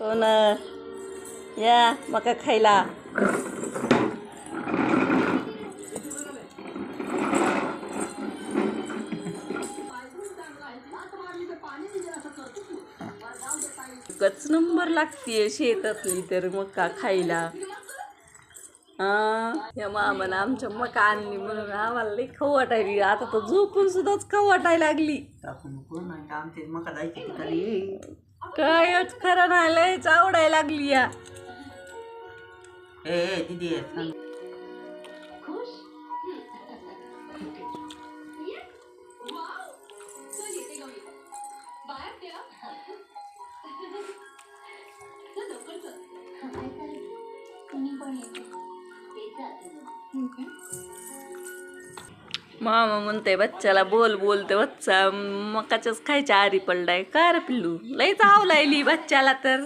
हो ना, या मका खायला. एकच नंबर लागतीये शेतातली तर मका खायला. या मामानं आमच्या मका आणली म्हणून आम्हाला लई खाऊ वाटायली. आता तर झोपून सुद्धाच खाऊ वाटायला लागली. कायच खरं नाही, लयच आवडायला लागली या. मामा म्हणते बच्चाला बोल बोलते बच्चा मकाच्याच खायच्या आरी पडलाय. का रे पिल्लू, लयच आवलायली बच्चाला तर.